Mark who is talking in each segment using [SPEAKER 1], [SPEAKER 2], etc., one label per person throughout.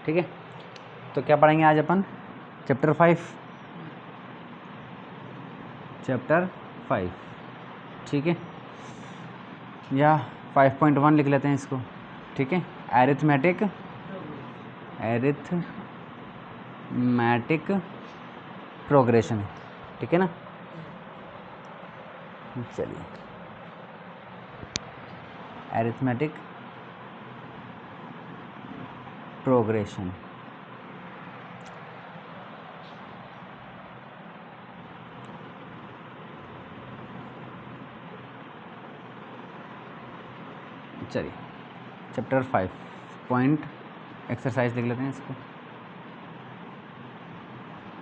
[SPEAKER 1] ठीक है। तो क्या पढ़ेंगे आज अपन? चैप्टर 5, ठीक है, या 5.1 लिख लेते हैं इसको, ठीक है। एरिथमेटिक प्रोग्रेशन, ठीक है ना। चलिए, एरिथमेटिक प्रोग्रेशन, चलिए चैप्टर 5 पॉइंट एक्सरसाइज लिख लेते हैं इसको।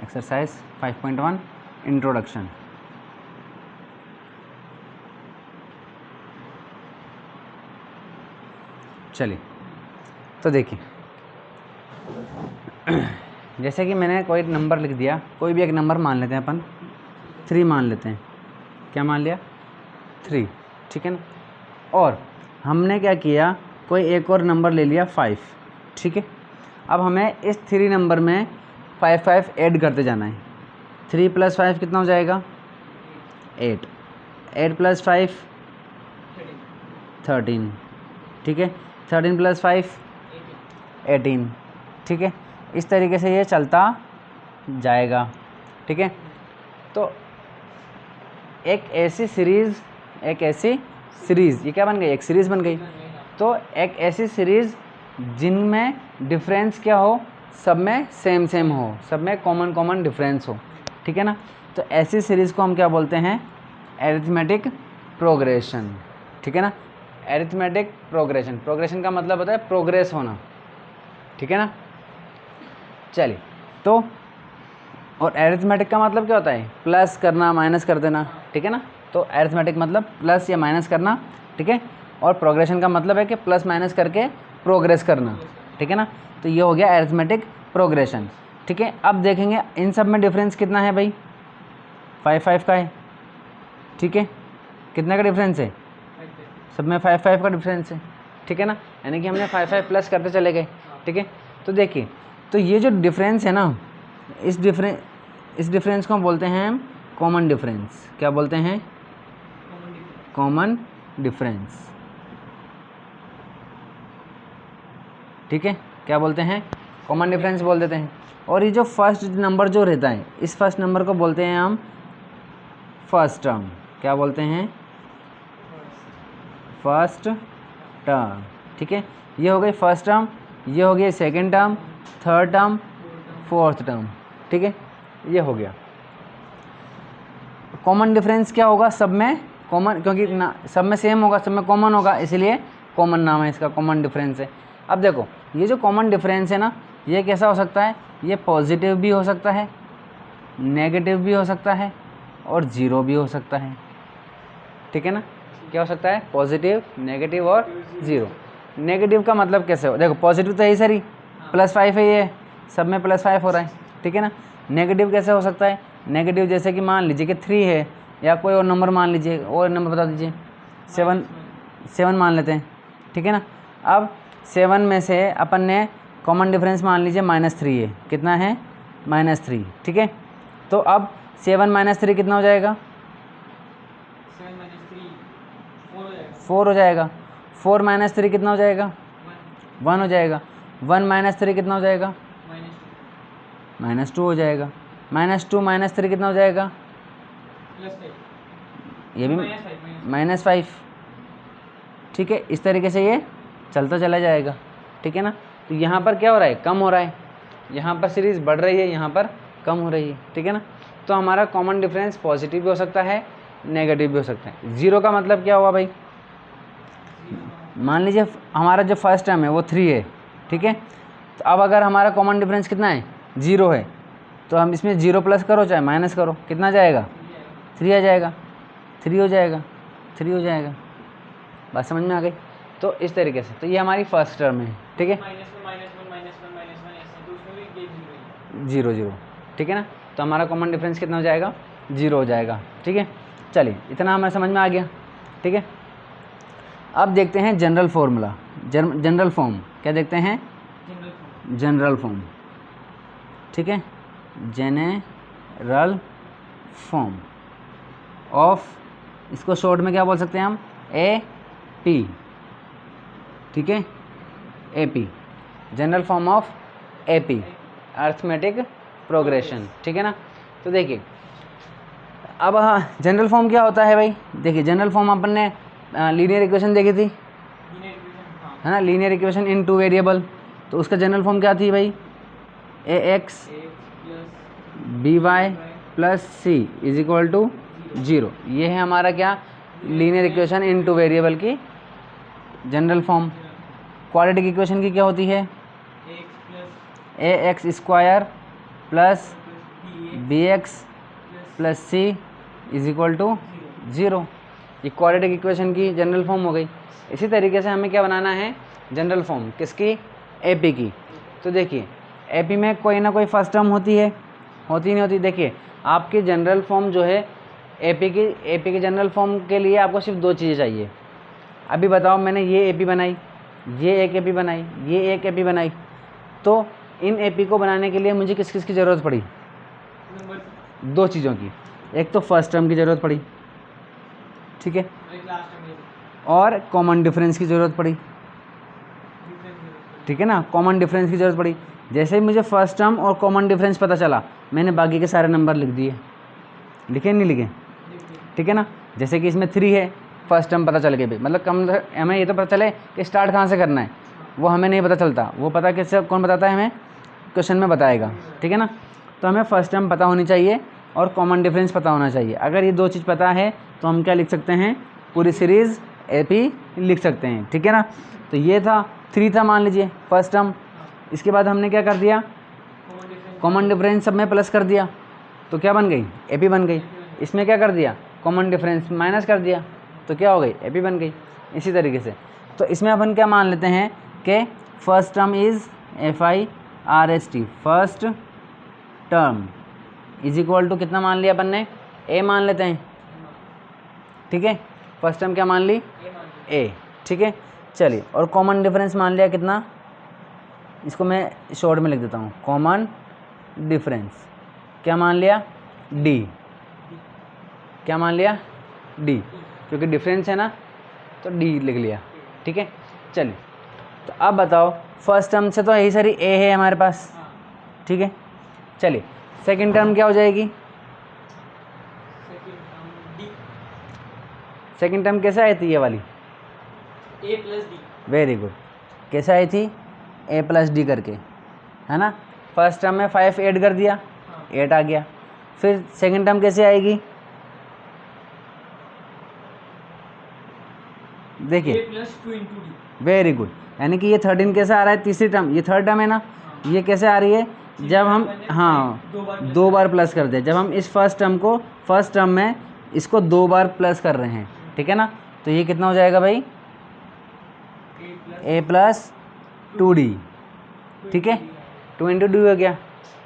[SPEAKER 1] Exercise 5.1 introduction. चलिए, तो देखिए, जैसे कि मैंने कोई नंबर लिख दिया, कोई भी एक नंबर मान लेते हैं अपन, 3 मान लेते हैं। क्या मान लिया? 3, ठीक है ना। और हमने क्या किया, कोई एक और नंबर ले लिया 5, ठीक है। अब हमें इस 3 नंबर में 5 ऐड करते जाना है। 3 + 5 कितना हो जाएगा? 8। 8 + 5 13, ठीक है। 13 + 5 18, ठीक है। इस तरीके से ये चलता जाएगा, ठीक है। तो एक ऐसी सीरीज़ ये क्या बन गई? एक सीरीज़ बन गई। तो एक ऐसी सीरीज़ जिनमें डिफरेंस क्या हो, सब में सेम हो, सब में कॉमन डिफरेंस हो, ठीक है ना। तो ऐसी सीरीज़ को हम क्या बोलते हैं? एरिथमेटिक प्रोग्रेशन, ठीक है ना। एरिथमेटिक प्रोग्रेशन का मतलब होता है प्रोग्रेस होना, ठीक है ना। चलिए, तो और एरिथमेटिक का मतलब क्या होता है? प्लस करना, माइनस कर देना, ठीक है ना। तो एरिथमेटिक मतलब प्लस या माइनस करना, ठीक है। और प्रोग्रेशन का मतलब है कि प्लस माइनस करके प्रोग्रेस करना, ठीक है ना। तो ये हो गया एरिथमेटिक प्रोग्रेशन, ठीक है। अब देखेंगे इन सब में डिफरेंस कितना है भाई? 5 का है, ठीक है। कितने का डिफरेंस है? सब में 5 का डिफरेंस है, ठीक है ना। यानी कि हमने 5 प्लस करते चले गए, ठीक है। तो देखिए, तो ये जो डिफरेंस है ना, इस डिफरेंस को हम बोलते हैं कॉमन डिफरेंस। क्या बोलते हैं? कॉमन डिफरेंस, ठीक है। क्या बोलते हैं? कॉमन डिफरेंस बोल देते हैं। और ये जो फर्स्ट नंबर जो रहता है, इस फर्स्ट नंबर को बोलते हैं हम फर्स्ट टर्म। क्या बोलते हैं? फर्स्ट टर्म, ठीक है। ये हो गई फर्स्ट टर्म, ये हो गई second term, third term, fourth term, ठीक है। ये हो गया। कॉमन डिफरेंस क्या होगा? सब में कॉमन, क्योंकि ना सब में सेम होगा, सब में कॉमन होगा, इसलिए कॉमन नाम है इसका, कॉमन डिफरेंस है। अब देखो, ये जो कॉमन डिफरेंस है ना, ये कैसा हो सकता है? ये पॉजिटिव भी हो सकता है, नेगेटिव भी हो सकता है, और ज़ीरो भी हो सकता है, ठीक है ना। क्या हो सकता है? पॉजिटिव, नेगेटिव और ज़ीरो। नेगेटिव का मतलब कैसे हो? देखो, पॉजिटिव तो यही सर ही +5 है, ये सब में +5 हो रहा है, ठीक है ना। नेगेटिव कैसे हो सकता है? नेगेटिव जैसे कि मान लीजिए कि 3 है, या कोई और नंबर मान लीजिए, और नंबर बता दीजिए। 7 मान लेते हैं, ठीक है ना। अब 7 में से अपन ने कॉमन डिफरेंस मान लीजिए -3 है। कितना है? -3, ठीक है। तो अब 7 - 3 कितना हो जाएगा? 4 हो जाएगा। 4 - 3 कितना हो जाएगा? 1 हो जाएगा। 1 - 3 कितना हो जाएगा? -2 हो जाएगा। -2 - 3 कितना हो जाएगा? ये भी -5, ठीक है। इस तरीके से ये चलता चला जाएगा, ठीक है ना। तो यहाँ पर क्या हो रहा है? कम हो रहा है। यहाँ पर सीरीज़ बढ़ रही है, यहाँ पर कम हो रही है, ठीक है ना। तो हमारा कॉमन डिफरेंस पॉजिटिव भी हो सकता है, नेगेटिव भी हो सकता है। ज़ीरो का मतलब क्या हुआ भाई? मान लीजिए हमारा जो फर्स्ट टर्म है वो 3 है, ठीक है। तो अब अगर हमारा कॉमन डिफरेंस कितना है? 0 है, तो हम इसमें 0 प्लस करो चाहे माइनस करो, कितना जाएगा? 3 आ जाएगा, 3 हो जाएगा, 3 हो जाएगा। बात समझ में आ गई? तो इस तरीके से, तो ये हमारी फर्स्ट टर्म है, ठीक है। -1 0, ठीक है ना। तो हमारा कॉमन डिफरेंस कितना हो जाएगा? 0 हो जाएगा, ठीक है। चलिए, इतना हमें समझ में आ गया, ठीक है। अब देखते हैं जनरल फॉर्मूला, जनरल फॉर्म। क्या देखते हैं? जनरल फॉर्म, ठीक है, जेनरल फॉर्म ऑफ, इसको शॉर्ट में क्या बोल सकते हैं हम, ए पी, ठीक है, A P, general form of A P, arithmetic progression, ठीक है ना। तो देखिए अब जनरल फॉर्म क्या होता है भाई, देखिए जनरल फॉर्म अपन ने लीनियर इक्वेशन देखी थी, है ना, linear equation in two variable, तो उसका जनरल फॉर्म क्या थी भाई, a x b y plus c is equal to 0, ये है हमारा क्या, linear equation in two variable की जनरल फॉर्म। क्वाड्रेटिक इक्वेशन की क्या होती है, a x square plus b x plus c is equal to 0, ये क्वाड्रेटिक इक्वेशन की जनरल फॉर्म हो गई। इसी तरीके से हमें क्या बनाना है, जनरल फॉर्म किसकी, एपी की। तो देखिए एपी में कोई ना कोई फर्स्ट टर्म होती है, होती नहीं होती। देखिए आपकी जनरल फॉर्म जो है एपी की जनरल फॉर्म के लिए आपको सिर्फ 2 चीज़ें चाहिए। अभी बताओ, मैंने ये एपी बनाई, ये एक एपी बनाई, ये एक एपी बनाई, तो इन एपी को बनाने के लिए मुझे किस किस की ज़रूरत पड़ी, 2 चीज़ों की। एक तो फर्स्ट टर्म की ज़रूरत पड़ी, ठीक है, और कॉमन डिफरेंस की ज़रूरत पड़ी, ठीक है ना, कॉमन डिफरेंस की ज़रूरत पड़ी। जैसे ही मुझे फर्स्ट टर्म और कॉमन डिफरेंस पता चला, मैंने बाकी के सारे नंबर लिख दिए, लिखे नहीं लिखे, ठीक है ना। जैसे कि इसमें 3 है, फर्स्ट टर्म पता चल गया भाई, मतलब कम हमें ये तो पता चले कि स्टार्ट कहाँ से करना है, वो हमें नहीं पता चलता, वो पता किससे, कौन बताता है हमें, क्वेश्चन में बताएगा, ठीक है ना। तो हमें फर्स्ट टर्म पता होनी चाहिए और कॉमन डिफरेंस पता होना चाहिए। अगर ये 2 चीज़ पता है तो हम क्या लिख सकते हैं, पूरी सीरीज़ एपी लिख सकते हैं, ठीक है ना। तो ये था 3 था मान लीजिए फर्स्ट टर्म। इसके बाद हमने क्या कर दिया, कॉमन डिफरेंस सब में प्लस कर दिया, तो क्या बन गई, एपी बन गई। इसमें क्या कर दिया, कॉमन डिफरेंस माइनस कर दिया, तो क्या हो गई, एपी बन गई। इसी तरीके से तो इसमें अपन क्या मान लेते हैं कि first term is FIRST, first term is equal to कितना मान लिया अपन ने, ए मान लेते हैं, ठीक है। फर्स्ट टर्म क्या मान ली, ए, ठीक है। चलिए, और कॉमन डिफरेंस मान लिया कितना, इसको मैं शॉर्ट में लिख देता हूँ, कॉमन डिफरेंस क्या मान लिया, डी, क्या मान लिया, डी, क्योंकि डिफरेंस है ना तो डी लिख लिया, ठीक है। चलिए, तो अब बताओ फर्स्ट टर्म से तो यही सारी ए है हमारे पास, ठीक है। चलिए सेकंड टर्म क्या हो जाएगी, सेकंड टर्म कैसे आई थी ये वाली,
[SPEAKER 2] ए प्लस डी,
[SPEAKER 1] वेरी गुड, कैसे आई थी, ए प्लस डी करके, है ना। फर्स्ट टर्म में 5 ऐड कर दिया, 8 आ गया। फिर सेकंड टर्म कैसे आएगी, देखिए
[SPEAKER 2] a plus 2 into d,
[SPEAKER 1] very good, यानी कि ये 13 कैसे आ रहा है, तीसरी टर्म, ये थर्ड टर्म है ना, ये कैसे आ रही है, जब हम, हाँ, 2 बार प्लस कर दे, जब हम इस फर्स्ट टर्म को, फर्स्ट टर्म में इसको 2 बार प्लस कर रहे हैं, ठीक है ना। तो ये कितना हो जाएगा भाई, ए प्लस 2D, ठीक है, 2 इंटू डी हो गया।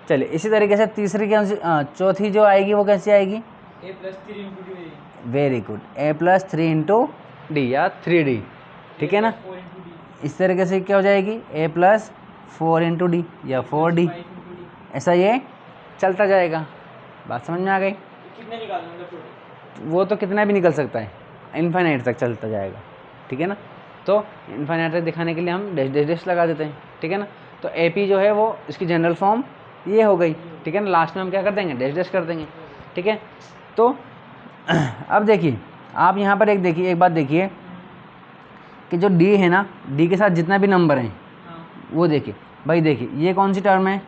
[SPEAKER 1] चलिए इसी तरीके से तीसरी क्या, चौथी जो आएगी वो कैसी आएगी,
[SPEAKER 2] a plus 3 into d,
[SPEAKER 1] very good, a plus 3 into d या 3D, ठीक है ना।
[SPEAKER 2] 4 इंटू डी,
[SPEAKER 1] इस तरीके से क्या हो जाएगी, ए प्लस 4 इंटू डी या 4D,
[SPEAKER 2] 5 इंटू डी।
[SPEAKER 1] ऐसा ये चलता जाएगा। बात समझ में आ गई,
[SPEAKER 2] कितने निकालना मतलब टोटल,
[SPEAKER 1] वो तो कितना भी निकल सकता है, इन्फाइनाइट तक चलता जाएगा, ठीक है ना। तो इन्फाइनाइट तक दिखाने के लिए हम डैश डैश डैश लगा देते हैं, ठीक है ना। तो एपी जो है वो इसकी जनरल फॉर्म ये हो गई, ठीक है ना। लास्ट में हम क्या कर देंगे, डैश डैश कर देंगे, ठीक है। तो अब देखिए आप यहाँ पर एक बात देखिए कि जो डी है ना, डी के साथ जितना भी नंबर हैं
[SPEAKER 2] हाँ,
[SPEAKER 1] वो देखिए भाई, देखिए ये कौन सी टर्म है,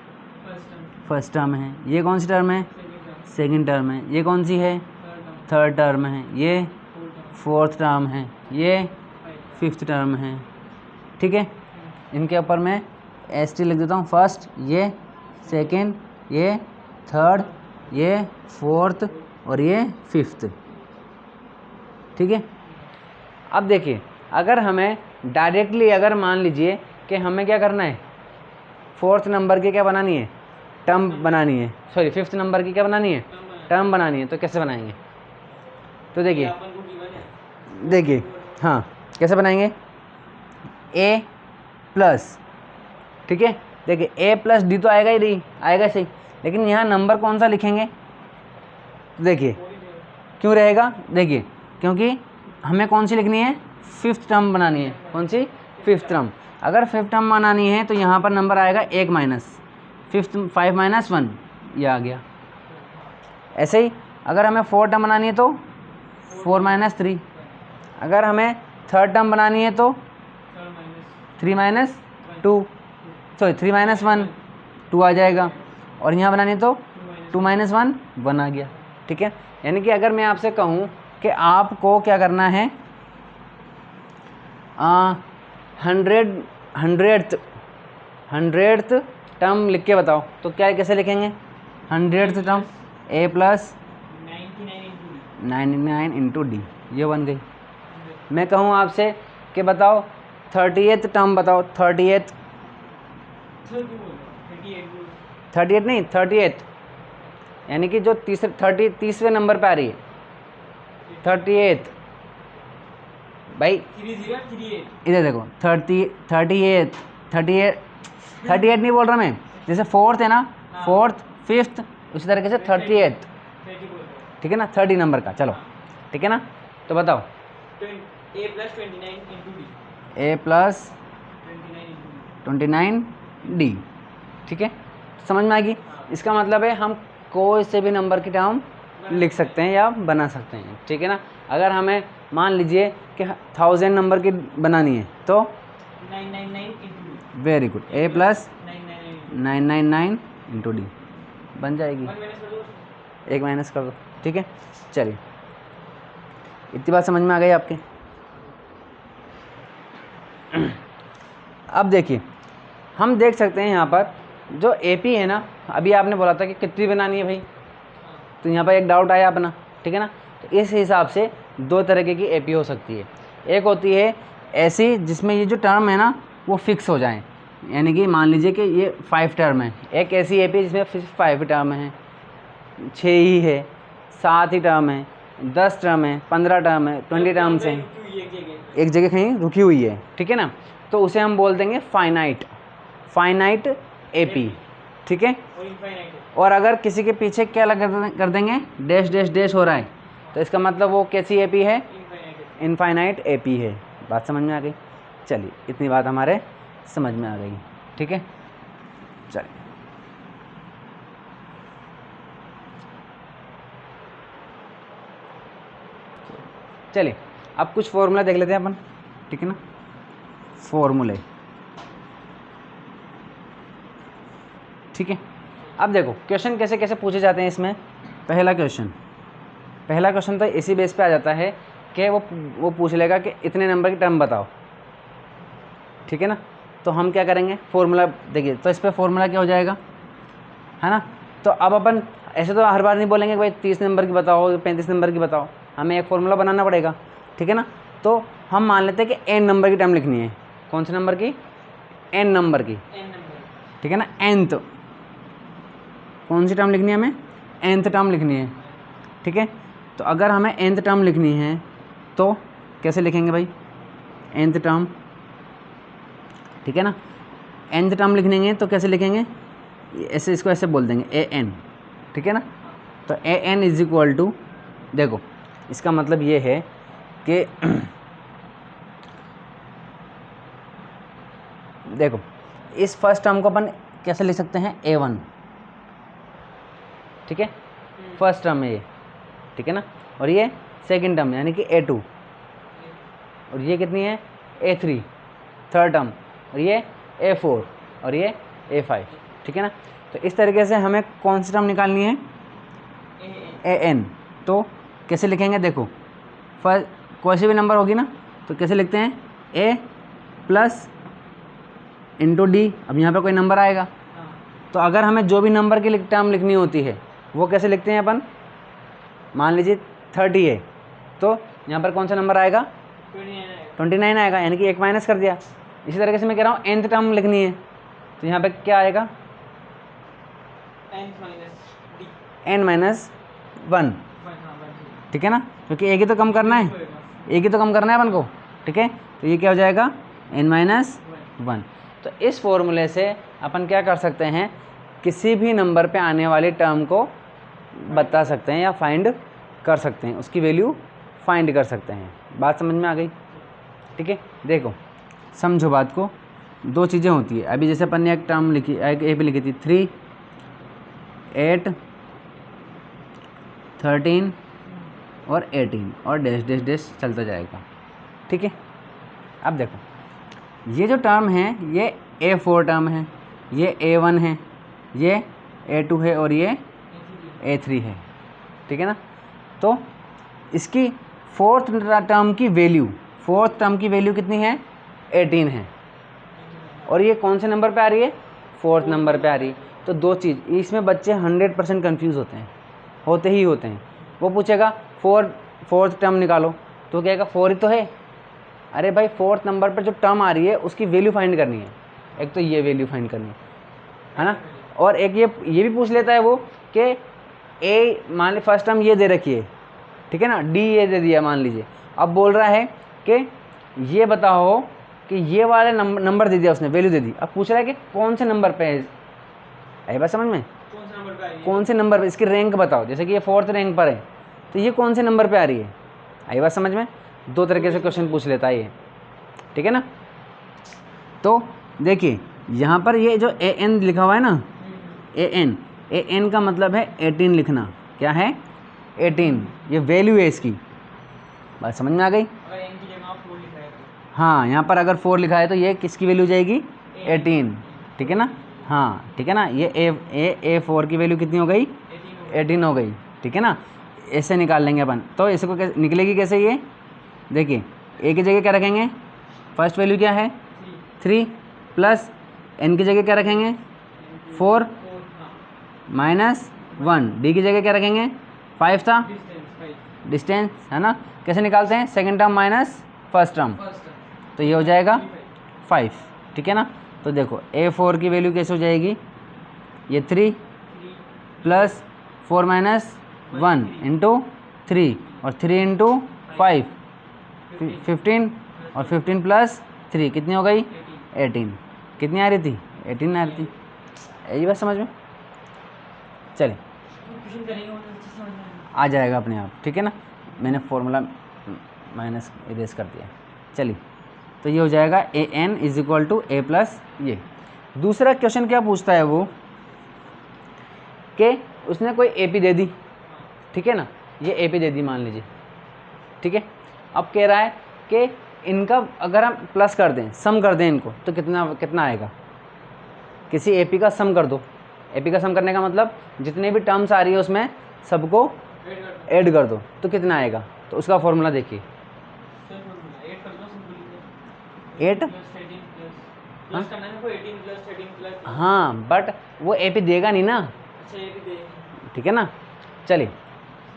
[SPEAKER 2] फर्स्ट टर्म,
[SPEAKER 1] फर्स्ट टर्म है, ये कौन सी टर्म है,
[SPEAKER 2] सेकंड टर्म,
[SPEAKER 1] सेकंड टर्म है, ये कौन सी है,
[SPEAKER 2] थर्ड टर्म,
[SPEAKER 1] थर्ड टर्म है, ये
[SPEAKER 2] फोर्थ टर्म,
[SPEAKER 1] फोर्थ टर्म है, ये
[SPEAKER 2] 5,
[SPEAKER 1] फिफ्थ टर्म है, ठीक है। इनके ऊपर मैं ST लिख देता हूँ, फर्स्ट, ये सेकंड, ये थर्ड, ये फोर्थ और ये फिफ्थ, ठीक है। अब देखिए अगर हमें डायरेक्टली, अगर मान लीजिए कि हमें क्या करना है, फोर्थ नंबर की क्या बनानी है, टर्म बनानी है, सॉरी फिफ्थ नंबर की क्या बनानी है, टर्म बनानी है, तो कैसे बनाएंगे, तो देखिए
[SPEAKER 2] अपन को गिवन है,
[SPEAKER 1] देखिए हाँ कैसे बनाएंगे, ए प्लस, ठीक है, देखिए ए प्लस डी तो आएगा ही नहीं, आएगा सही, लेकिन यहाँ नंबर कौन सा लिखेंगे? तो देखिए क्यों रहेगा, देखिए क्योंकि हमें कौन सी लिखनी है? फिफ्थ टर्म बनानी है। कौन सी? Fifth term. अगर फिफ्थ टर्म बनानी है तो यहाँ पर नंबर आएगा 1 माइनस फिफ्थ 5 माइनस 1, ये आ गया। ऐसे ही अगर हमें फोर्थ टर्म बनानी है तो 4 माइनस 3, अगर हमें थर्ड टर्म बनानी है तो 3 माइनस 2, सॉरी 3 माइनस 1 2 आ जाएगा, और यहाँ बनानी है तो 2 माइनस 1 1 आ गया। ठीक है, यानी कि अगर मैं आपसे कहूँ कि आपको क्या करना है, हंड्रेड्थ टर्म लिख के बताओ, तो क्या कैसे लिखेंगे? हंड्रेड्थ टर्म ए प्लस 99 इंटू डी, ये बन गई। मैं कहूँ आपसे कि बताओ 30th टर्म बताओ, 30th 38 नहीं 30th, यानी कि जो तीसरे नंबर पे आ रही है 38th भाई, इधर देखो 38 नहीं बोल रहा मैं, जैसे फोर्थ है ना, फोर्थ फिफ्थ, उसी तरीके से 38th, ठीक है ना, 30 नंबर का। चलो ठीक है ना, तो बताओ
[SPEAKER 2] ए प्लस 29 इंटू डी,
[SPEAKER 1] ए प्लस 29 डी, ठीक है, समझ में आएगी। इसका मतलब है हम कोई से भी नंबर की टर्म लिख सकते हैं या बना सकते हैं, ठीक है ना। अगर हमें मान लीजिए कि 1000 नंबर की बनानी है तो
[SPEAKER 2] 999 into d,
[SPEAKER 1] very good, a plus
[SPEAKER 2] 999
[SPEAKER 1] 999 into D बन जाएगी,
[SPEAKER 2] 1 माइनस कर दो,
[SPEAKER 1] 1 माइनस कर दो, ठीक है। चलिए इतनी बात समझ में आ गई आपके। अब देखिए हम देख सकते हैं यहाँ पर जो एपी है ना, अभी आपने बोला था कि कितनी बनानी है भाई, तो यहाँ पर एक डाउट आया अपना, ठीक है ना। तो इस हिसाब से दो तरीके की एपी हो सकती है। एक होती है ऐसी जिसमें ये जो टर्म है ना वो फिक्स हो जाए, यानी कि मान लीजिए कि ये 5 टर्म है। एक ऐसी एपी जिसमें 5 टर्म है, 6 ही है, 7 ही टर्म है, 10 टर्म है, 15 टर्म है, 20 टर्म्स हैं, एक जगह कहीं रुकी हुई है, ठीक है ना। तो उसे हम बोल देंगे फाइनाइट एपी, ठीक है।
[SPEAKER 2] और इनफाइनाइट है,
[SPEAKER 1] और अगर किसी के पीछे क्या लग कर देंगे, डैश डैश डैश हो रहा है, तो इसका मतलब वो कैसी एपी है?
[SPEAKER 2] इनफाइनाइट है।
[SPEAKER 1] इनफाइनाइट एपी है। बात समझ में आ गई। चलिए इतनी बात हमारे समझ में आ गई, ठीक है। चलिए चलिए अब कुछ फॉर्मूला देख लेते हैं अपन, ठीक है ना। फॉर्मूले, ठीक है। अब देखो क्वेश्चन कैसे कैसे पूछे जाते हैं इसमें। पहला क्वेश्चन तो इसी बेस पे आ जाता है कि वो पूछ लेगा कि इतने नंबर की टर्म बताओ, ठीक है ना। तो हम क्या करेंगे, फॉर्मूला देखिए, तो इस पर फॉर्मूला क्या हो जाएगा, है ना। तो अब अपन ऐसे तो हर बार नहीं बोलेंगे कि भाई 30 नंबर की बताओ, 35 नंबर की बताओ, हमें एक फॉर्मूला बनाना पड़ेगा, ठीक है ना। तो हम मान लेते हैं कि n नंबर की टर्म लिखनी है। कौन से नंबर की? n नंबर की,
[SPEAKER 2] n नंबर,
[SPEAKER 1] ठीक है ना। nth कौन सी टर्म लिखनी है हमें? nth टर्म लिखनी है, ठीक है। तो अगर हमें nth टर्म लिखनी है तो कैसे लिखेंगे भाई? nth टर्म, ठीक है ना। nth टर्म लिखेंगे तो कैसे लिखेंगे? ऐसे, इसको ऐसे बोल देंगे an, ठीक है ना। तो an इज इक्वल टू, देखो इसका मतलब ये है कि देखो इस फर्स्ट टर्म को अपन कैसे लिख सकते हैं? a1, ठीक है, फर्स्ट टर्म है ये, ठीक है ना। और ये सेकंड टर्म यानी कि a2, और ये कितनी है? a3 थर्ड टर्म, और ये a4, और ये a5, ठीक है ना। तो इस तरीके से हमें कौन सी टर्म निकालनी है? an। तो कैसे लिखेंगे? देखो फर्स्ट कोई सी भी नंबर होगी ना, तो कैसे लिखते हैं? a plus into D. अब यहाँ पे कोई नंबर आएगा, तो अगर हमें जो भी नंबर की टर्म लिखनी होती है वो कैसे लिखते हैं अपन? मान लीजिए 30 है, तो यहाँ पर कौन सा नंबर आएगा? 29 आएगा, यानी कि 1 माइनस कर दिया। इसी तरीके से मैं कह रहा हूँ nth टर्म लिखनी है, तो यहाँ पे क्या आएगा? n माइनस 1, ठीक है ना, क्योंकि एक ही तो कम करना है, एक ही तो कम करना है अपन को, ठीक है। तो ये क्या हो जाएगा? n minus 1। तो इस फॉर्मूले से अपन क्या कर सकते हैं, किसी भी नंबर पे आने वाली टर्म को बता सकते हैं या फाइंड कर सकते हैं, उसकी वैल्यू फाइंड कर सकते हैं। बात समझ में आ गई? ठीक है, देखो समझो बात को। दो चीज़ें होती है, अभी जैसे अपन ने एक टर्म लिखी, एक ए भी लिखी थी 3, 8, 13 और 18 और डैश डैश डैश चलता जाएगा। ठीक है, अब देखो ये जो टर्म है ये A4 टर्म है, ये A1 है, ये A2 है और ये A3 है। ठीक है ना, तो इसकी फोर्थ टर्म की वैल्यू कितनी है, 18 है, और ये कौन से नंबर पे आ रही है, फोर्थ नंबर पे आ रही है। तो दो चीज़, इसमें बच्चे 100% कन्फ्यूज़ होते हैं। वो पूछेगा फोर्थ टर्म निकालो, तो कहेगा 4 ही तो है। अरे भाई फोर्थ नंबर पर जो टर्म आ रही है उसकी वैल्यू फाइंड करनी है, एक तो ये वैल्यू फाइंड करनी है ना, और एक ये भी पूछ लेता है वो कि ए मान ली फर्स्ट टर्म ये दे रखी है, ठीक है ना, डी ये दे दिया मान लीजिए, अब बोल रहा है कि ये बताओ कि ये वाले नंबर दे दिया उसने, वैल्यू दे दी, अब पूछ रहा है कि कौन से नंबर पे है। आई बात समझ में, कौन से नंबर पे, इसकी रैंक बताओ, जैसे कि ये फोर्थ रैंक पर है तो ये कौन से नंबर पे आ रही है। आई बात समझ में, दो तरीके से क्वेश्चन पूछ लेता है ये, ठीक है ना। तो देखिए यहाँ पर ये जो AN लिखा हुआ है ना, AN का मतलब है 18 लिखना, क्या है 18, ये वैल्यू है इसकी। बात समझ में आ गई।
[SPEAKER 2] अगर n की जगह 4 लिखा है तो
[SPEAKER 1] हाँ, यहाँ पर अगर 4 लिखा है तो ये किसकी वैल्यू जाएगी, 18, ठीक है ना। हाँ ठीक है ना, ये A4 की वैल्यू कितनी हो गई, 18 हो गई, ठीक है ना। ऐसे निकाल लेंगे अपन, तो इसको निकलेगी कैसे ये, देखिए A की जगह क्या रखेंगे, फर्स्ट वैल्यू क्या है 3 प्लस N की जगह क्या रखेंगे 4 माइनस 1, D की जगह क्या रखेंगे 5 था, डिस्टेंस है ना। कैसे निकालते हैं, second term minus first term, तो ये हो जाएगा 5, ठीक है ना। तो देखो A4 की वैल्यू कैसे हो जाएगी, ये 3 प्लस 4 माइनस 1 इंटू 3 और 3 इंटू 5 15 और 15 प्लस 3 कितनी हो गई 18, कितनी आ रही थी 18 आ रही थी। यही बात समझ में, चलिए आ जाएगा अपने आप, ठीक है ना। मैंने फॉर्मूला माइनस इरेज कर दिया, चलिए तो ये हो जाएगा AN is equal to A plus ये। दूसरा क्वेश्चन क्या पूछता है वो कि उसने कोई AP दे दी, ठीक है ना, ये AP दे दी मान लीजिए, ठीक है। अब कह रहा है कि इनका अगर हम प्लस कर दें, सम कर दें इनको, तो कितना आएगा, किसी AP का सम कर दो। AP का सम करने का मतलब जितने भी टर्म्स आ रही है उसमें सबको ऐड कर दो, तो कितना आएगा। तो उसका फॉर्मूला देखिए 8, हाँ बट वो AP देगा नहीं ना, ठीक है ना। चलिए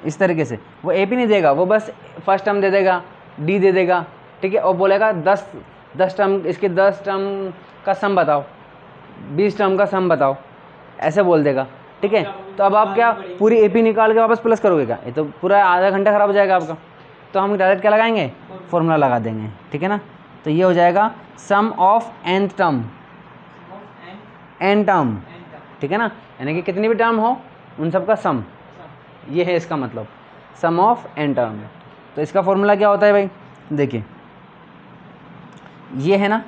[SPEAKER 1] इस तरीके से वो AP नहीं देगा, वो बस फर्स्ट टर्म दे देगा, D दे देगा, ठीक है, और बोलेगा 10 टर्म, इसके 10 टर्म का सम बताओ, 20 टर्म का सम बताओ, ऐसे बोल देगा, ठीक है। तो अब आप क्या पूरी AP निकाल के वापस प्लस करोगे क्या, ये तो पूरा आधा घंटा खराब हो जाएगा आपका। तो हम डायरेक्ट क्या लगाएंगे, फॉर्मूला लगा देंगे, ठीक है ना। तो ये हो जाएगा sum of nth term, n term, ठीक है ना, यानी कि कितनी भी टर्म हो उन सब का सम, ये है इसका मतलब सम ऑफ n टर्म। तो इसका फॉर्मूला क्या होता है भाई, देखिए ये है ना,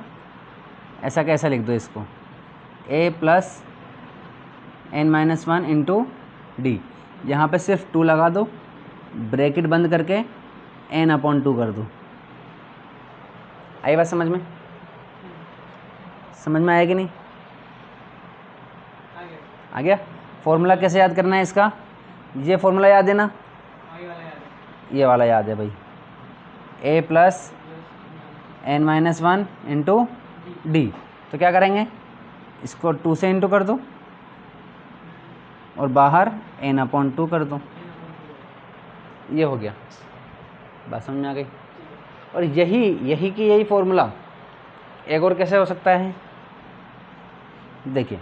[SPEAKER 1] ऐसा कैसा लिख दो इसको, A plus n-1 into D, यहाँ पर सिर्फ 2 लगा दो, ब्रैकेट बंद करके n/2 कर दो। आई बात समझ में, समझ में आया कि नहीं, आ गया। फॉर्मूला कैसे याद करना है इसका, ये फॉर्मूला याद है ना, ये वाला याद है भाई, A plus n-1 into D. तो क्या करेंगे, इसको 2 से इंटू कर दो और बाहर n/2 कर दो, ये हो गया। बात समझ में आ गई। और यही फॉर्मूला एक और कैसे हो सकता है, देखिए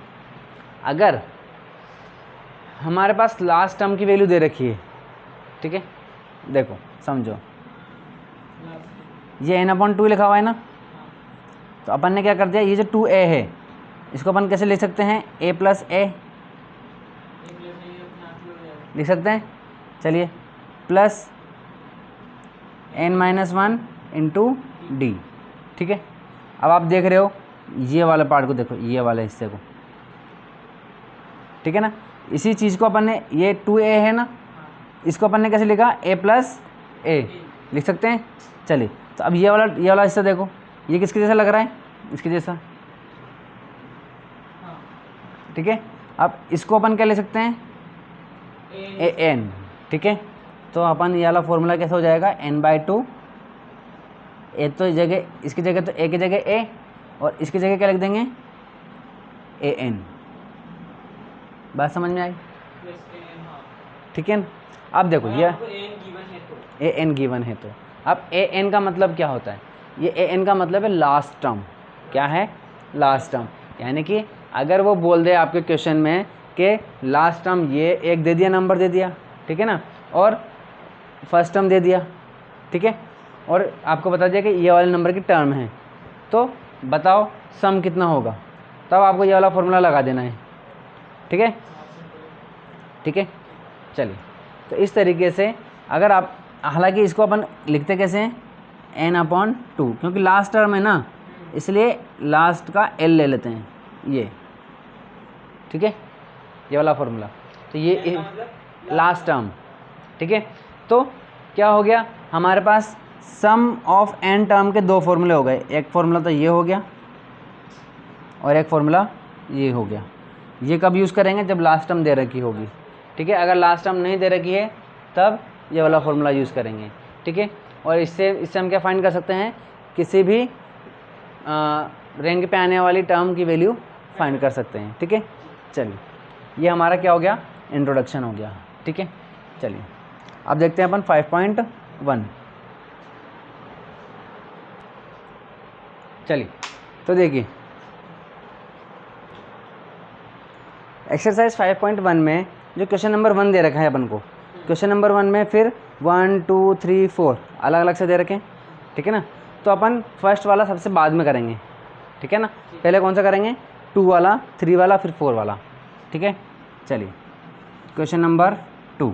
[SPEAKER 1] अगर हमारे पास लास्ट टर्म की वैल्यू दे रखी है, ठीक है, देखो समझो ये n/2 लिखा हुआ है ना, तो अपन ने क्या कर दिया, ये जो 2a है इसको अपन कैसे लिख सकते हैं, a प्लस ए लिख सकते हैं। चलिए प्लस n-1 इंटू डी। ठीक है, अब आप देख रहे हो ये वाला पार्ट को, देखो ये वाले हिस्से को, ठीक है ना। इसी चीज़ को अपन ने, ये 2a है ना, इसको अपन ने कैसे लिखा, a प्लस ए लिख सकते हैं। चलिए तो अब ये वाला हिस्सा देखो, ये किसके जैसा लग रहा है, इसके जैसा, ठीक है। अब इसको अपन क्या ले सकते हैं, ए एन, ठीक है। तो अपन ये वाला फॉर्मूला कैसे हो जाएगा, n/2, ए तो जगह, इसकी जगह तो ए की जगह ए, और इसकी जगह क्या लिख देंगे, ए एन। बात समझ में आई, ठीक है। अब देखो ये ए एन गिवन है, तो अब ए एन का मतलब क्या होता है, ये ए एन का मतलब है लास्ट टर्म। क्या है, लास्ट टर्म। यानी कि अगर वो बोल दे आपके क्वेश्चन में कि लास्ट टर्म ये एक दे दिया, नंबर दे दिया, ठीक है ना, और फर्स्ट टर्म दे दिया, ठीक है, और आपको बता दिया कि ये वाले नंबर की टर्म है, तो बताओ सम कितना होगा, तब आपको ये वाला फॉर्मूला लगा देना है, ठीक है, ठीक है। चलिए तो इस तरीके से अगर आप, हालांकि इसको अपन लिखते कैसे हैं, n/2, क्योंकि लास्ट टर्म है ना, इसलिए लास्ट का l ले लेते हैं, ये, ठीक है, ये वाला फॉर्मूला। तो ये लास्ट टर्म, ठीक है। तो क्या हो गया, हमारे पास सम ऑफ n टर्म के दो फॉर्मूले हो गए, एक फॉर्मूला तो ये हो गया और एक फॉर्मूला ये हो गया। ये कब यूज़ करेंगे, जब लास्ट टर्म दे रखी होगी, ठीक है। अगर लास्ट टर्म नहीं दे रखी है तब ये वाला फॉर्मूला यूज़ करेंगे, ठीक है। और इससे हम क्या फाइंड कर सकते हैं, किसी भी रैंक पे आने वाली टर्म की वैल्यू फाइंड कर सकते हैं, ठीक है। चलिए ये हमारा क्या हो गया, इंट्रोडक्शन हो गया, ठीक है। चलिए अब देखते हैं अपन 5.1। चलिए तो देखिए एक्सरसाइज 5.1 में जो क्वेश्चन नंबर 1 दे रखा है अपन को, क्वेश्चन नंबर 1 में फिर 1 2 3 4 अलग अलग से दे रखे हैं, ठीक है ना। तो अपन फर्स्ट वाला सबसे बाद में करेंगे, ठीक है ना। पहले कौन सा करेंगे, 2 वाला, 3 वाला, फिर 4 वाला, ठीक है। चलिए क्वेश्चन नंबर 2,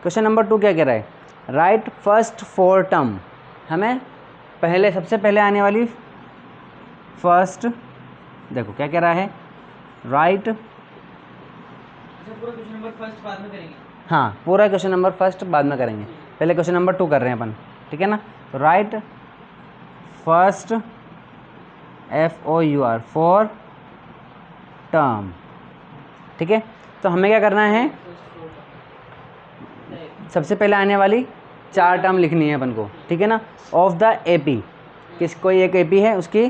[SPEAKER 1] क्वेश्चन नंबर 2 क्या कह रहा है, राइट फर्स्ट 4 टर्म। हमें पहले, सबसे पहले आने वाली फर्स्ट, देखो क्या कह रहा है, राइट,
[SPEAKER 2] पूरा क्वेश्चन नंबर फर्स्ट बाद में करेंगे।
[SPEAKER 1] हाँ पूरा क्वेश्चन नंबर फर्स्ट बाद में करेंगे, पहले क्वेश्चन नंबर 2 कर रहे हैं अपन, ठीक है ना। तो राइट फर्स्ट FOUR 4 टर्म, ठीक है। तो हमें क्या करना है, सबसे पहले आने वाली 4 टर्म लिखनी है अपन को, ठीक है ना। ऑफ द AP, कोई एक AP है, उसकी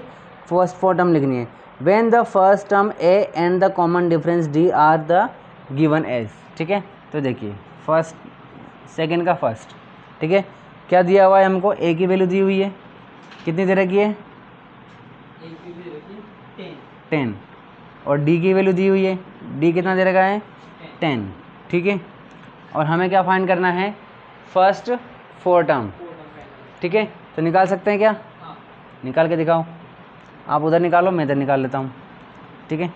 [SPEAKER 1] फर्स्ट 4 टर्म लिखनी है। When the first term A and the common difference D are the given as, ठीक है। तो देखिए फर्स्ट, सेकंड का फर्स्ट, ठीक है। क्या दिया हुआ है हमको, ए की वैल्यू दी हुई है, कितनी दे रखी है, 10, और डी की वैल्यू दी हुई है, डी कितना दे रखा है, 10, ठीक है। और हमें क्या फाइंड करना है, फर्स्ट 4 टर्म, ठीक है। तो निकाल सकते हैं क्या, निकाल के दिखाओ, आप उधर निकालो, मैं इधर निकाल लेता हूँ, ठीक है।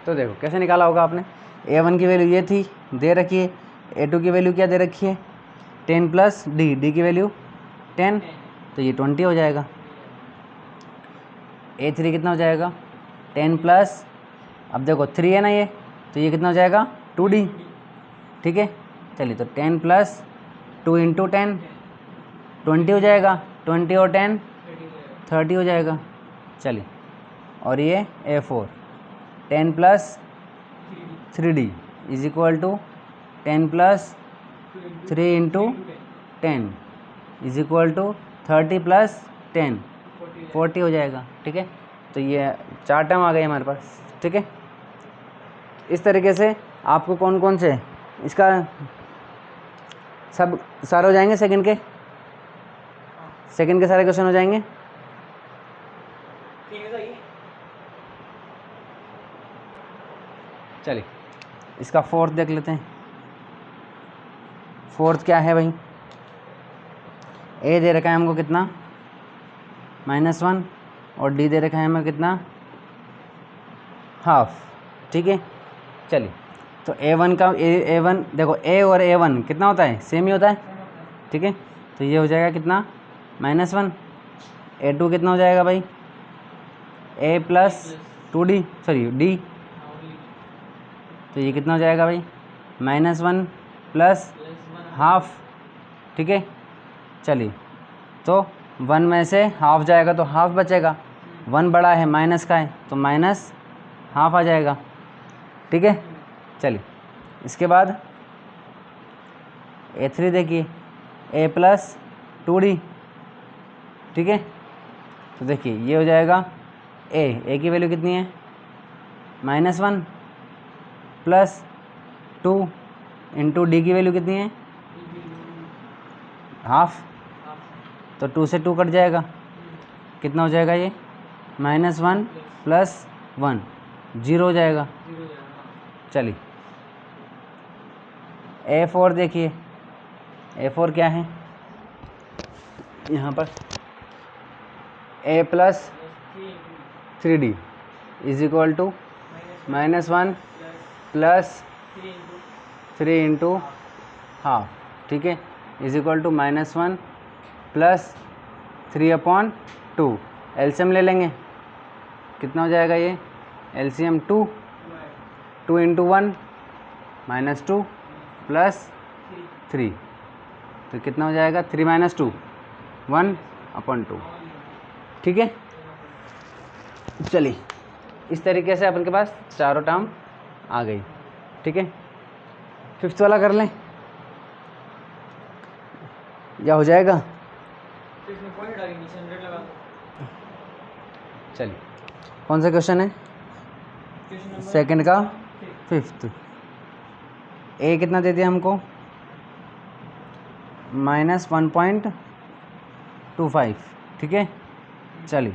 [SPEAKER 1] तो देखो कैसे निकाला होगा आपने, A1 की वैल्यू ये थी, दे रखी है, A2 की वैल्यू क्या दे रखी है, 10 प्लस डी की वैल्यू 10, तो ये 20 हो जाएगा। A3 कितना हो जाएगा, 10 प्लस, अब देखो 3 है ना ये, तो ये कितना हो जाएगा, 2D, ठीक है। चलिए तो 10 प्लस 2 इंटू 10 20 हो जाएगा, 20 और 10 30 हो जाएगा। चलिए और ये A4 10 plus 3D is equal to 10 plus 3 into 10 is equal to 30 plus 10 40 हो जाएगा, ठीक है। तो ये 4 टर्म आ गए हमारे पास, ठीक है। इस तरीके से आपको कौन कौन से इसका सब सारे हो जाएंगे, सेकंड के सारे क्वेश्चन हो जाएंगे। चलिए इसका फोर्थ देख लेते हैं। फोर्थ क्या है भाई, ए दे रखा है हमको कितना -1 और डी दे रखा है हमें कितना हाफ, ठीक है। चलिए तो A1 का A1 देखो, A और A1 कितना होता है, सेम ही होता है, ठीक है। तो ये हो जाएगा कितना -1। A2 कितना हो जाएगा भाई, A plus 2D sorry D, तो ये कितना हो जाएगा भाई -1 प्लस हाफ, ठीक है। चलिए तो 1 में से हाफ जाएगा तो हाफ बचेगा, 1 बड़ा है माइनस का है तो माइनस हाफ आ जाएगा, ठीक है। चलिए इसके बाद A3 देखिए, A प्लस 2D, ठीक है। तो देखिए ये हो जाएगा A की वैल्यू कितनी है -1 प्लस 2 इंटू डी की वैल्यू कितनी है हाफ, तो 2 से 2 कट जाएगा, कितना हो जाएगा ये -1 प्लस 1 0 हो जाएगा। चलिए A4 देखिए, A4 क्या है यहाँ पर A plus 3D is equal to -1 plus 3 into half, ठीक है, is equal to -1 plus 3/2। LCM ले लेंगे, कितना हो जाएगा ये एलसीएम 2 इंटू 1 -2 प्लस 3, तो कितना हो जाएगा 3 - 2 1/2, ठीक है। चलिए इस तरीके से अपन के पास चारों टर्म आ गई, ठीक है। फिफ्थ वाला कर लें या हो जाएगा, चलिए कौन सा क्वेश्चन है सेकंड का फिफ्थ। ए कितना दे दिया हमको -1.25, ठीक है। चलिए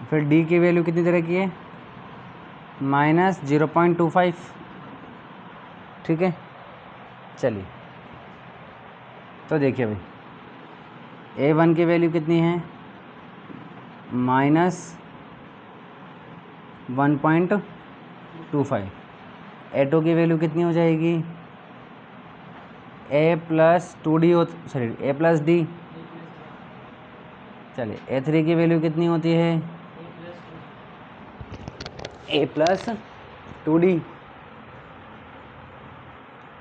[SPEAKER 1] फिर डी की वैल्यू कितनी दे रखी है -0.25, ठीक है। चलिए तो देखिए भाई A1 की वैल्यू कितनी है -1.25, A2 की वैल्यू कितनी हो जाएगी A plus 2D sorry A plus D। चलिए A3 की वैल्यू कितनी होती है A प्लस 2D,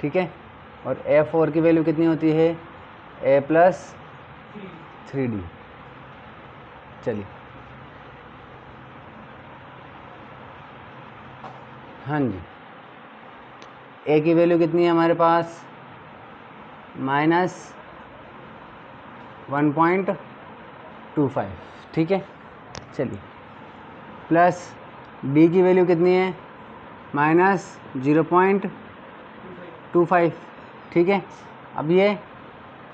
[SPEAKER 1] ठीक है। और A4 की वैल्यू कितनी होती है A प्लस 3D। चलिए हाँ जी, A की वैल्यू कितनी है हमारे पास -1.25, ठीक है। चलिए प्लस D की वैल्यू कितनी है -0.25, ठीक है। अब ये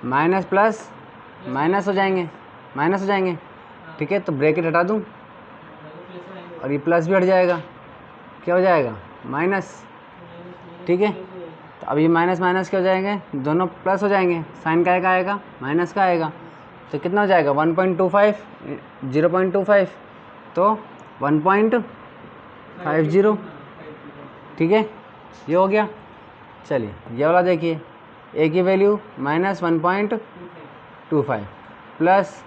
[SPEAKER 1] माइनस प्लस माइनस हो जाएंगे, ठीक है। तो ब्रैकेट हटा दूं और ये प्लस भी हट जाएगा, क्या हो जाएगा माइनस, ठीक है। तो अब ये माइनस माइनस क्या हो जाएंगे, दोनों प्लस हो जाएंगे, साइन का आएगा माइनस का आएगा, तो कितना हो जाएगा 1.25 0.25 तो 1.50, ठीक है। ये हो गया। चलिए ये वाला देखिए A की वैल्यू -1.25 प्लस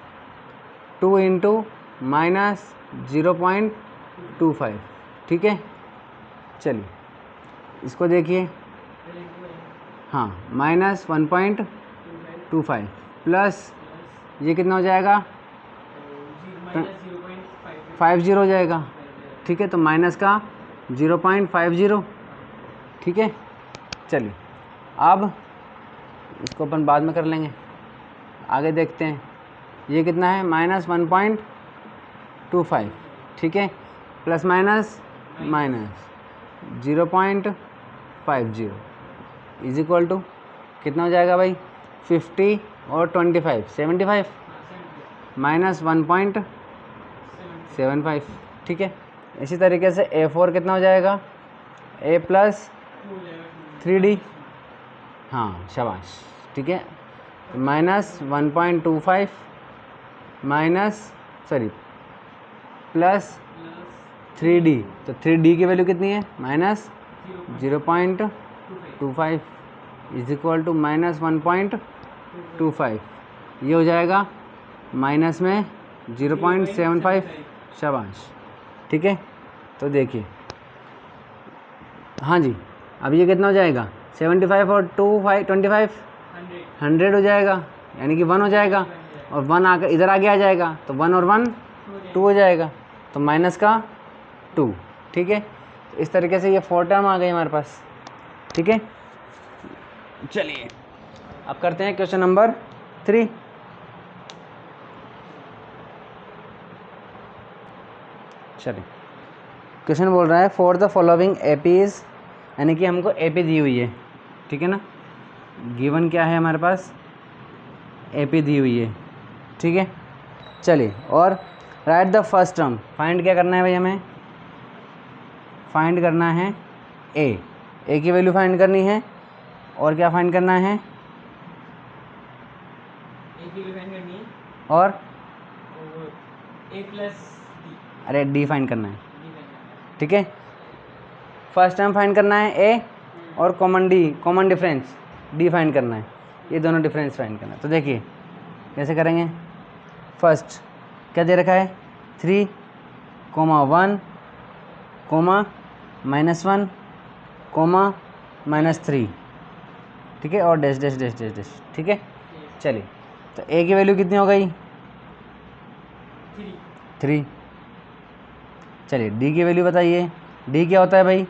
[SPEAKER 1] 2 इंटू -0.25, ठीक है। चलिए इसको देखिए, हाँ -1.25 प्लस ये कितना हो जाएगा 50 हो जाएगा, ठीक है। तो माइनस का 0.50, ठीक है। चलिए अब इसको अपन बाद में कर लेंगे, आगे देखते हैं। ये कितना है -1.25 ठीक है, plus minus minus 0.50 is equal to कितना हो जाएगा भाई, 50 और 25 75 माइनस 1.75, ठीक है। इसी तरीके से A4 कितना हो जाएगा, A प्लस 3D, हाँ शाबाश, ठीक है, माइनस 1.25 माइनस प्लस 3D, तो 3D की वैल्यू कितनी है, minus 0.25 is equal to minus 1.25, ये हो जाएगा माइनस में 0.75, शाबाश, ठीक है। तो देखिए, हाँ जी, अब ये कितना हो जाएगा, 75 और 25 100 हो जाएगा, यानी कि 1 हो जाएगा, और 1 आकर इधर आगे आ जाएगा, तो 1 और 1 2 हो जाएगा, तो माइनस का 2, ठीक है। तो इस तरीके से ये 4 टर्म आ गई हमारे पास, ठीक है। चलिए अब करते हैं क्वेश्चन नंबर 3। चलिए, क्वेश्चन बोल रहा है फॉर द फॉलोइंग एपीज, यानी कि हमको एपी दी हुई है, ठीक है ना, गिवन क्या है हमारे पास, एपी दी हुई है, ठीक है। चलिए, और right the first term, find क्या करना है भाई, हमें फाइंड करना है ए की वैल्यू फाइंड करनी है, और क्या फाइंड करना है, और
[SPEAKER 2] A प्लस
[SPEAKER 1] अरे डी फाइंड करना है, ठीक है। फर्स्ट टर्म फाइंड करना है ए, और कॉमन डिफरेंस डी फाइंड करना है, ये दोनों डिफरेंस फाइंड करना है। तो देखिए कैसे करेंगे, फर्स्ट क्या दे रखा है, 3, 1, -1, -3, ठीक है, और dash dash dash dash dash, ठीक है। चलिए, तो ए की वैल्यू कितनी हो गई, 3। चलिए, डी की वैल्यू बताइए, डी क्या होता है भाई,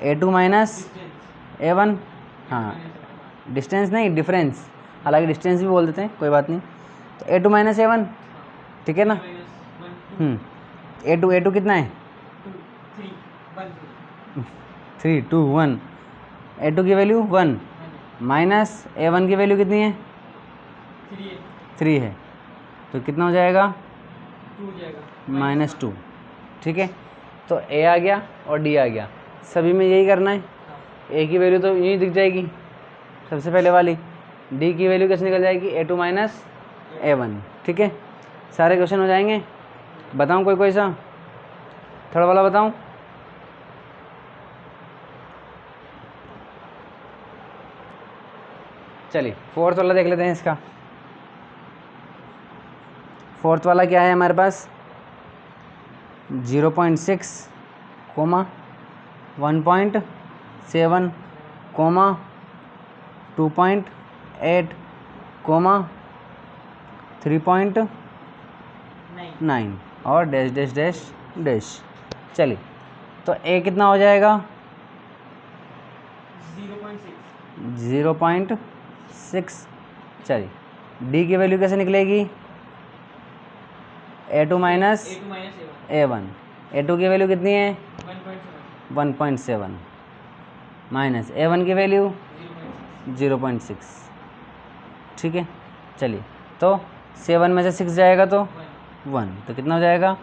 [SPEAKER 1] A2 माइनस A1, हाँ डिस्टेंस नहीं डिफरेंस, हालांकि डिस्टेंस भी बोल देते हैं, कोई बात नहीं। तो A2 माइनस A1, ठीक है ना, A2 कितना है, 3 2 1, A2 की वैल्यू 1, माइनस A1 की वैल्यू कितनी है, 3 है, तो कितना हो जाएगा, -2, ठीक है। तो ए आ गया और डी आ गया, सभी में यही करना है। ए की वैल्यू तो यही दिख जाएगी सबसे पहले वाली, डी की वैल्यू कैसे निकल जाएगी, A2 माइनस A1, ठीक है। सारे क्वेश्चन हो जाएंगे, बताऊं कोई सा थर्ड वाला बताऊं, चलिए फोर्थ वाला देख लेते हैं। इसका फोर्थ वाला क्या है हमारे पास, 0.6, 1.7, 2.8, 3.9 और डैश डैश डैश डैश। चलिए, तो ए कितना हो जाएगा, 0.6। चलिए, डी की वैल्यू कैसे निकलेगी, A2 माइनस A1, A2 की वैल्यू कितनी है, 1.7, माइनस A1 की वैल्यू 0.6, ठीक है। चलिए, तो 7 में से 6 जाएगा तो 1, तो कितना हो जाएगा,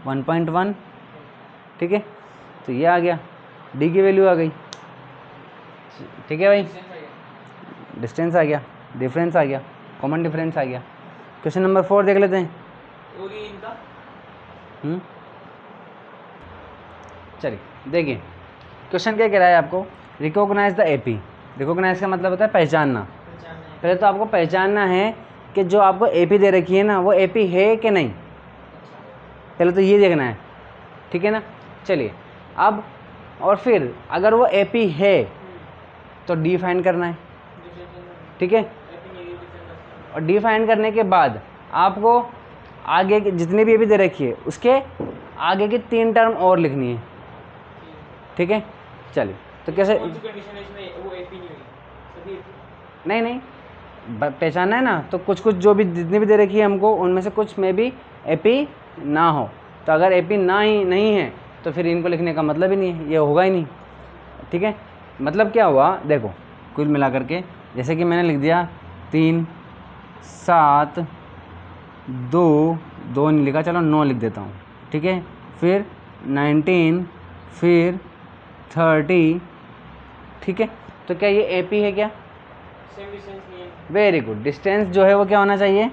[SPEAKER 1] 1.1, ठीक है। तो ये आ गया, डी की वैल्यू आ गई, ठीक है भाई, डिस्टेंस आ गया, डिफरेंस आ गया, कॉमन डिफरेंस आ गया। क्वेश्चन नंबर 4 देख लेते हैं। चलिए देखिए, क्वेश्चन क्या कह रहा है आपको, रिकॉग्नाइज द एपी। रिकॉग्नाइज का मतलब होता है पहचानना। पहले तो आपको पहचानना है कि जो आपको एपी दे रखी है ना, वो एपी है कि नहीं, पहले तो ये देखना है, ठीक है ना। चलिए, अब और फिर अगर वो एपी है तो डी फाइंड करना है, ठीक है। और डी फाइंड करने के बाद आपको आगे की जितनी भी एपी दे रखी है उसके आगे की 3 टर्म और लिखनी है, ठीक है। चलिए, तो कैसे, नहीं पहचानना है ना, तो कुछ जो भी जितनी भी दे रखी है हमको, उनमें से कुछ में भी एपी ना हो, तो अगर AP ना ही नहीं है तो फिर इनको लिखने का मतलब ही नहीं है, ये होगा ही नहीं, ठीक है। मतलब क्या हुआ, देखो कुल मिला करके, जैसे कि मैंने लिख दिया 3 7 2 2 नहीं लिखा, चलो 9 लिख देता हूँ, ठीक है। फिर 19, फिर 30, ठीक है। तो क्या ये AP है क्या?
[SPEAKER 2] सेम डिस्टेंस नहीं है,
[SPEAKER 1] वेरी गुड, डिस्टेंस जो है वो क्या होना चाहिए?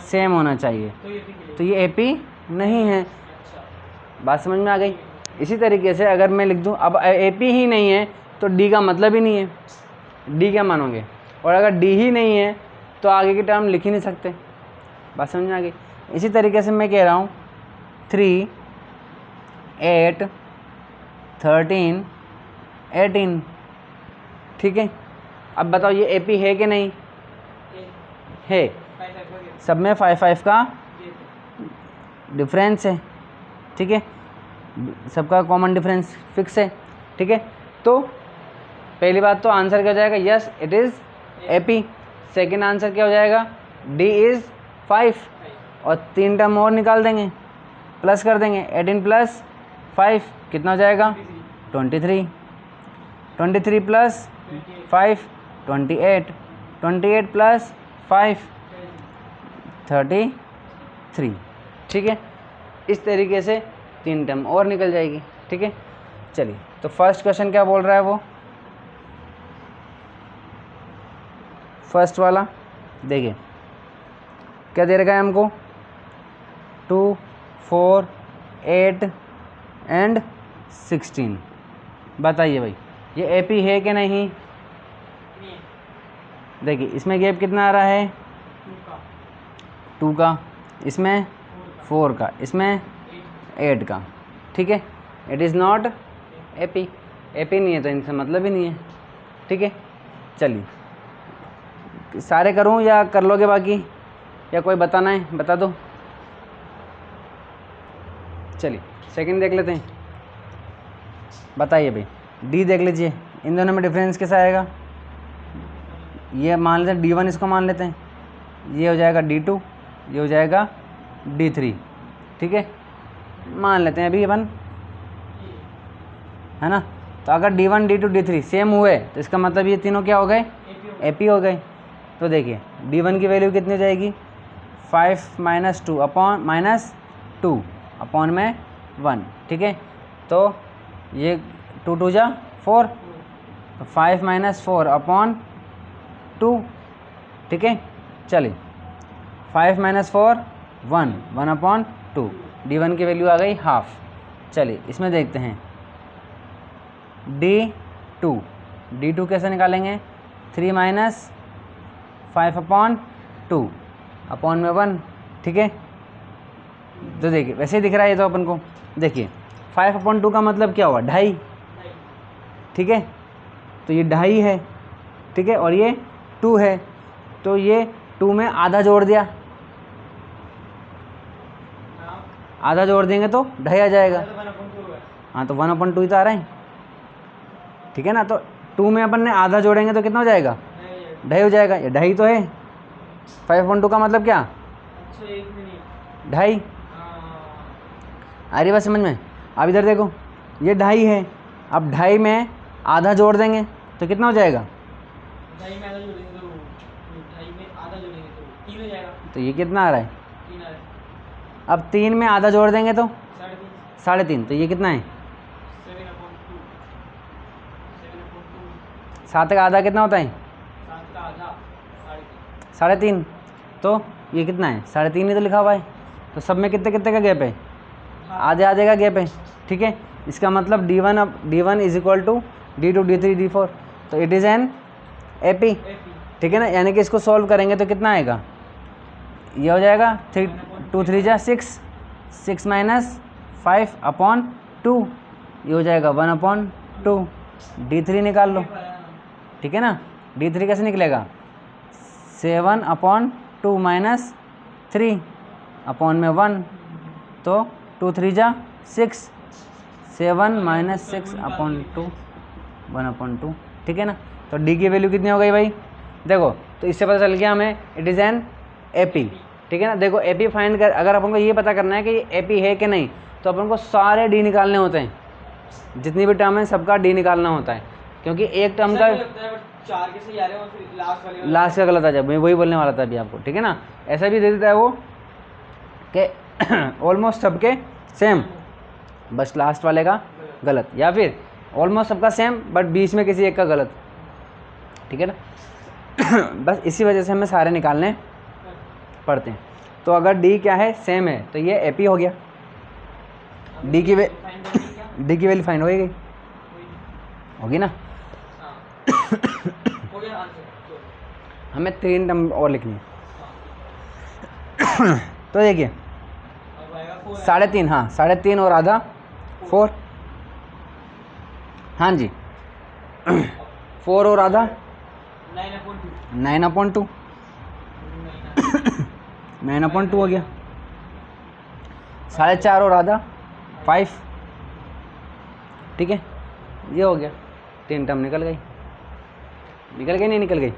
[SPEAKER 1] सेम होना चाहिए।
[SPEAKER 2] तो ये ठीक है।
[SPEAKER 1] तो ये AP नहीं है,
[SPEAKER 2] अच्छा,
[SPEAKER 1] बात समझ में आ गई। इसी तरीके से अगर मैं लिख दूं, अब AP ही नहीं है तो D का मतलब ही नहीं है, D क्या मानोगे? और अगर D ही नहीं है तो आगे की टर्म लिख ही नहीं सकते, बात समझ में आ गई। इसी तरीके से मैं कह रहा हूँ 3 8 13 18, ठीक है। अब बताओ ये AP है कि नहीं? है,
[SPEAKER 2] 5 हो गया,
[SPEAKER 1] सब में 5 5 का
[SPEAKER 2] ये
[SPEAKER 1] डिफरेंस है, ठीक है, सबका कॉमन डिफरेंस फिक्स है, ठीक है। तो पहली बात तो आंसर क्या हो जाएगा? Yes it is AP। Second answer क्या हो जाएगा? D इज़ 5, और 3 टर्म और निकाल देंगे, प्लस कर देंगे, 18 प्लस 5 कितना हो जाएगा? 23, 23 प्लस 5 28, 28 प्लस 5 33, ठीक है। इस तरीके से 3 टर्म और निकल जाएगी, ठीक है। चलिए, तो फर्स्ट क्वेश्चन क्या बोल रहा है वो, फर्स्ट वाला देखिए क्या दे रखा है हमको, 2 4 8 एंड 16। बताइए भाई ये AP है कि नहीं?
[SPEAKER 2] नहीं,
[SPEAKER 1] देखिए इसमें गैप कितना आ रहा है? 2 का, इसमें 4 का, इसमें 8 का, ठीक है। It is not AP, AP नहीं है तो इनसे मतलब ही नहीं है, ठीक है। चलिए सारे करूं या कर लोगे बाकी, या कोई बताना है बता दो। चलिए सेकंड देख लेते हैं, बताइए भाई। D देख लीजिए, इन दोनों में डिफरेंस कैसा आएगा? ये मान लेते हैं D1, इसको मान लेते हैं, ये हो जाएगा D2, ये हो जाएगा D3, ठीक है, मान लेते हैं अभी अपन, है ना। तो अगर D1 D2 D3 सेम हुए तो इसका मतलब ये तीनों क्या हो गए? AP हो गए। तो देखिए D1 की वैल्यू कितनी हो जाएगी? 5 - 2 अपॉन -2 अपॉन में 1, ठीक है। तो ये 2 2 जा 4, तो 5 - 4 अपॉन 2, ठीक है। चलिए 5 - 4 1, 1 अपॉन 2, D1 की वैल्यू आ गई हाफ। चलिए इसमें देखते हैं D2, D2 कैसे निकालेंगे? 3 - 5 अपॉन 2 अपॉन में 1, ठीक है। तो देखिए वैसे ही दिख रहा है ये तो अपन को, देखिए 5 अपॉन 2 का मतलब क्या हुआ? 2.5, ठीक है। तो ये 2.5 है, ठीक है, और ये 2 है, तो ये 2 में आधा जोड़ दिया, आधा जोड़ देंगे तो 2.5 आ जाएगा। हाँ तो 1/2 ही तो आ रहा है, ठीक है ना। तो 2 में अपन ने आधा जोड़ेंगे तो कितना हो जाएगा? 2.5 हो जाएगा, ये 2.5 तो है। 5/2 का मतलब क्या? 2.5। आ रही बात समझ में? अब इधर देखो ये 2.5 है, अब 2.5 में आधा जोड़ देंगे तो कितना हो जाएगा?
[SPEAKER 2] 2.5 में आधा जोड़ेंगे तो 2.5 में आधा जोड़ेंगे तो 3 हो जाएगा,
[SPEAKER 1] तो ये कितना आ रहा है?
[SPEAKER 2] 3 आ रहा है,
[SPEAKER 1] अब 3 में आधा जोड़ देंगे तो
[SPEAKER 2] 3.5,
[SPEAKER 1] 3.5, तो ये कितना है?
[SPEAKER 2] 7/2,
[SPEAKER 1] 7 का आधा कितना होता है?
[SPEAKER 2] 7 का आधा 3.5,
[SPEAKER 1] 3.5, तो ये कितना है? 3.5 ही तो लिखा हुआ है। तो सब में कितने कितने का गैप है? आधे आधे का गैप है, ठीक है। इसका मतलब D1 is equal to D2 D3 D4, तो इट इज़ एन AP, ठीक है ना। यानी कि इसको सॉल्व करेंगे तो कितना आएगा? ये हो जाएगा 3 2 3 जा 6, 6 - 5 अपॉन 2, ये हो जाएगा 1/2। D3 निकाल लो, ठीक है ना। D3 कैसे निकलेगा? 7/2 - 3 अपॉन में 1, तो 2 3 जा 6, 7 - 6/2 1/2, ठीक है ना। तो D की वैल्यू कितनी हो गई भाई? देखो तो इससे पता चल गया हमें इट इज़ एन AP, ठीक है ना। देखो AP फाइंड कर, अगर अपन को ये पता करना है कि ये AP है कि नहीं, तो अपन को सारे डी निकालने होते हैं, जितनी भी टर्म है सबका डी निकालना होता है, क्योंकि एक टर्म का
[SPEAKER 2] चार के सही आ रहे हैं और फिर लास्ट वाले
[SPEAKER 1] लास्ट का गलत आ जाए, मैं वही बोलने वाला था अभी आपको, ठीक है ना। ऐसा भी दे देता है वो कि ऑलमोस्ट सबके सेम, बस लास्ट वाले का गलत, या फिर ऑलमोस्ट सबका सेम बट बीच में किसी एक का गलत, ठीक है ना। बस इसी वजह से हमें सारे निकालने पड़ते हैं। तो अगर डी क्या है, सेम है, तो ये एपी हो गया। डी की वैल्यू फाइंड हो गई, होगी ना।
[SPEAKER 2] हो गया आंसर।
[SPEAKER 1] हमें 3 टर्म और लिखनी है। तो देखिए
[SPEAKER 2] अब आएगा 4
[SPEAKER 1] 3.5, हाँ 3.5 और आधा 4, हाँ जी 4 और आधा
[SPEAKER 2] 9/2
[SPEAKER 1] 9/2, 9/2 हो गया। 4.5 और आधा 5, ठीक है, ये हो गया। 3 टर्म निकल गई, नहीं निकल गई।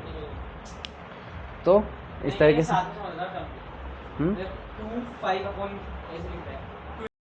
[SPEAKER 1] तो इस तरीके से
[SPEAKER 2] 2 5 अपॉन ऐसे लिखता है